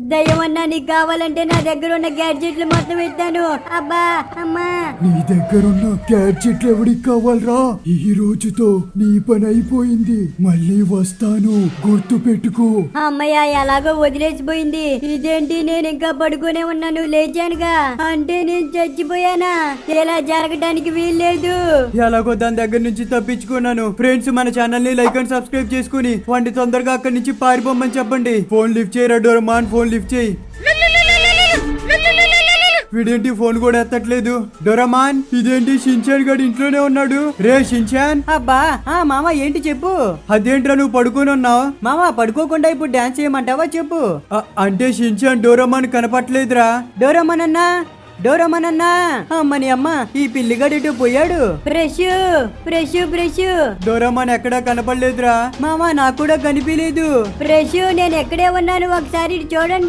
దయ్యమన్నా నీకు కావాలంటే నా దగ్గర ఉన్న గ్యాడ్జెట్లు మొత్తం ఇస్తాను. అబ్బా అమ్మా. నీ దగ్గరున్న గ్యాడ్జెట్లు ఎవడికి కావాలరా? ఈ రోజుతో నీ పని అయిపోయింది. మళ్ళీ వస్తాను, గుర్తు పెట్టుకో. అమ్మయ్య ఎలాగో వదిలేసిపోయింది. ఇదేంటి నేను ఇంకా పడుకునే ఉన్నాను, లేచానుగా. అంటే నేను చచ్చిపోయానా? ఇలా జరగడానికి వీల్లేదు. ఎలాగో దాని దగ్గర నుంచి తప్పించుకున్నాను. ఫ్రెండ్స్, మన ఛానల్ ని లైక్ అండ్ సబ్స్క్రైబ్ చేసుకుని వండి తొందరగా అక్కడి నుంచి పారిపోమని చెప్పండి. ఫోన్ లిఫ్ట్ చేయరా డోరమాన్, ఫోన్ లిఫ్ట్ చేయి. వీడేంటి ఫోన్ కూడా ఎత్తట్లేదు? డోరమాన్, ఇదేంటి షిన్చాన్ గడు ఇంట్లోనే ఉన్నాడు. రే షిన్చాన్. అబ్బా మామ ఏంటి చెప్పు. అదేంట్రా నువ్వు పడుకొని ఉన్నావు? మామ పడుకోకుండా ఇప్పుడు డాన్స్ చేయమంటావా చెప్పు. అంటే షిన్చాన్ డోరమాన్ కనపట్లేదురా. డోరమన్ అన్నా అమ్మని అమ్మ, ఈ పిల్లిగాడు ఇటు పోయాడు. ఫ్రెష్ ఫ్రెష్ ఫ్రెష్ డోరమాన్ ఎక్కడా కనపడలేదురా. మామ నాకు కూడా కనిపించలేదు. ఫ్రెష్ నేను ఎక్కడే ఉన్నాను, ఒకసారి ఇటు చూడండి.